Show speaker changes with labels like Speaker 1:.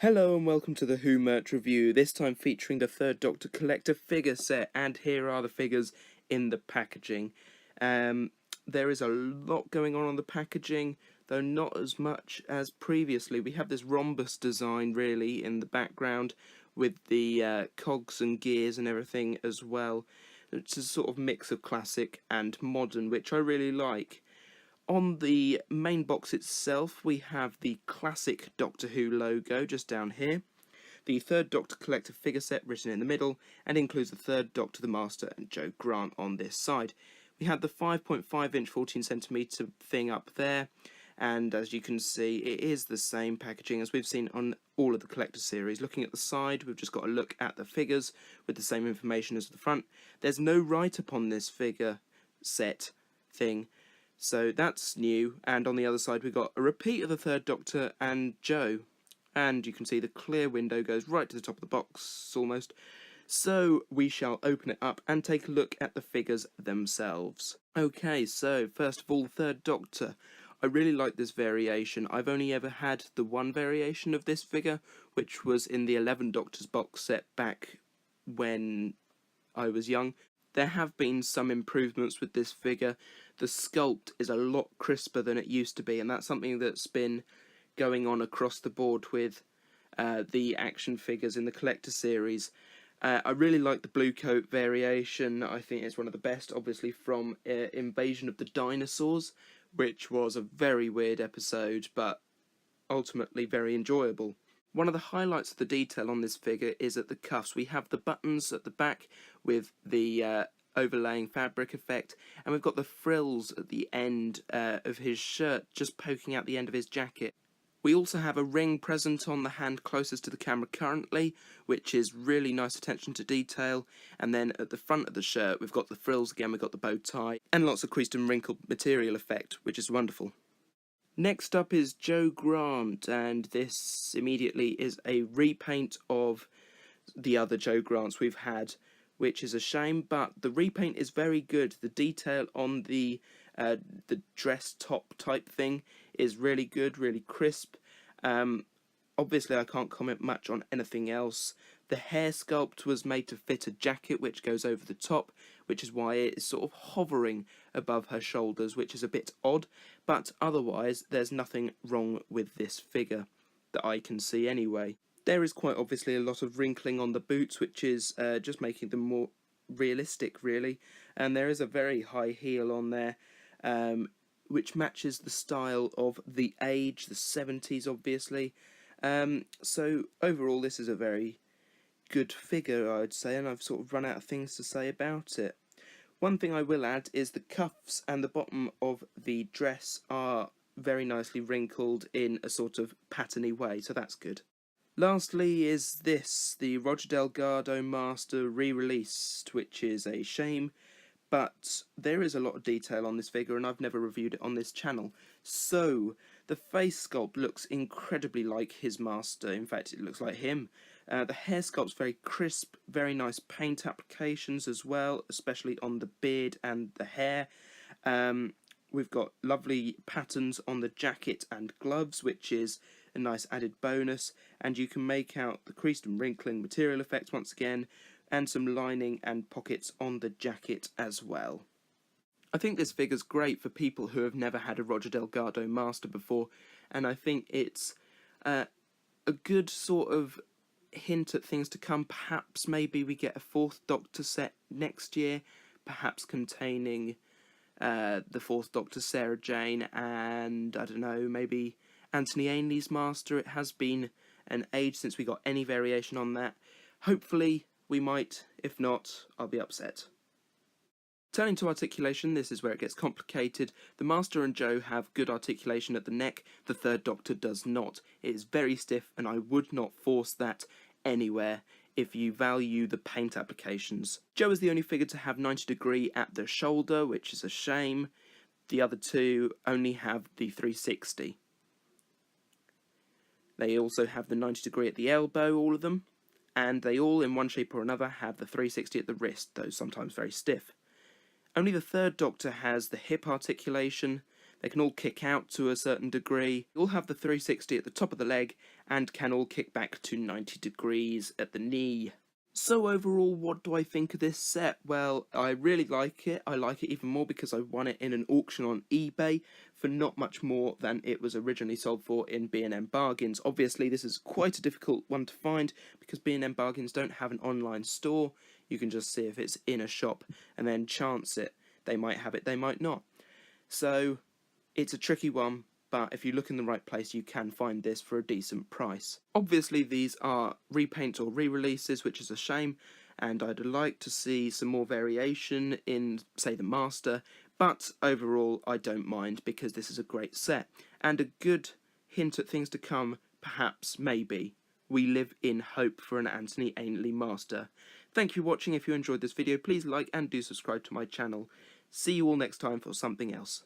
Speaker 1: Hello and welcome to the Who Merch Review, this time featuring the Third Doctor Collector figure set, and here are the figures in the packaging. There is a lot going on the packaging, though not as much as previously. We have this rhombus design really in the background with the cogs and gears and everything as well. It's a sort of mix of classic and modern, which I really like. On the main box itself, we have the classic Doctor Who logo just down here, the Third Doctor Collector figure set written in the middle, and includes the Third Doctor, the Master, and Joe Grant on this side. We have the 5.5 inch 14cm thing up there, and as you can see, it is the same packaging as we've seen on all of the Collector series. Looking at the side, we've just got a look at the figures with the same information as the front. There's no write-up on this figure set thing, so that's new, and on the other side we've got a repeat of the Third Doctor and Joe, and you can see the clear window goes right to the top of the box, almost. So we shall open it up and take a look at the figures themselves. Okay, so first of all, the Third Doctor. I really like this variation. I've only ever had the one variation of this figure, which was in the 11 Doctors box set back when I was young. There have been some improvements with this figure. The sculpt is a lot crisper than it used to be, and that's something that's been going on across the board with the action figures in the Collector series. I really like the blue coat variation. I think it's one of the best, obviously from Invasion of the Dinosaurs, which was a very weird episode, but ultimately very enjoyable. One of the highlights of the detail on this figure is at the cuffs. We have the buttons at the back with the overlaying fabric effect, and we've got the frills at the end of his shirt just poking out the end of his jacket. We also have a ring present on the hand closest to the camera currently, which is really nice attention to detail, and then at the front of the shirt we've got the frills again, we've got the bow tie, and lots of creased and wrinkled material effect, which is wonderful. Next up is Joe Grant, and this immediately is a repaint of the other Joe Grants we've had, which is a shame, but the repaint is very good. The detail on the dress top type thing is really good, really crisp. Obviously I can't comment much on anything else. The hair sculpt was made to fit a jacket which goes over the top, which is why it is sort of hovering above her shoulders, which is a bit odd, but otherwise there's nothing wrong with this figure that I can see anyway. There is quite obviously a lot of wrinkling on the boots, which is just making them more realistic really, and there is a very high heel on there, which matches the style of the age, the 70s obviously. So overall this is a very good figure, I'd say, and I've sort of run out of things to say about it. One thing I will add is the cuffs and the bottom of the dress are very nicely wrinkled in a sort of patterny way, so that's good. Lastly is this, the Roger Delgado Master re-released, which is a shame, but there is a lot of detail on this figure and I've never reviewed it on this channel. So the face sculpt looks incredibly like his master, in fact it looks like him. The hair sculpt's very crisp, very nice paint applications as well, especially on the beard and the hair. We've got lovely patterns on the jacket and gloves, which is a nice added bonus, and you can make out the creased and wrinkling material effects once again, and some lining and pockets on the jacket as well. I think this figure's great for people who have never had a Roger Delgado Master before, and I think it's a good sort of hint at things to come. Perhaps maybe we get a fourth Doctor set next year, perhaps containing the fourth Doctor, Sarah Jane, and I don't know, maybe Anthony Ainley's Master. It has been an age since we got any variation on that. Hopefully we might, if not, I'll be upset. Turning to articulation, this is where it gets complicated. The Master and Joe have good articulation at the neck, the Third Doctor does not. It is very stiff and I would not force that anywhere if you value the paint applications. Joe is the only figure to have 90 degree at the shoulder, which is a shame. The other two only have the 360. They also have the 90 degree at the elbow, all of them, and they all, in one shape or another, have the 360 at the wrist, though sometimes very stiff. Only the Third Doctor has the hip articulation, They can all kick out to a certain degree. All have the 360 at the top of the leg and can all kick back to 90 degrees at the knee. So overall, what do I think of this set? Well, I really like it. I like it even more because I won it in an auction on eBay for not much more than it was originally sold for in B&M Bargains. Obviously, this is quite a difficult one to find because B&M Bargains don't have an online store. You can just see if it's in a shop and then chance it. They might have it, they might not. So it's a tricky one, but if you look in the right place you can find this for a decent price. Obviously these are repaints or re-releases, which is a shame, and I'd like to see some more variation in, say, the Master, but overall I don't mind because this is a great set, and a good hint at things to come, perhaps, maybe. We live in hope for an Anthony Ainley Master. Thank you for watching. If you enjoyed this video, please like and do subscribe to my channel. See you all next time for something else.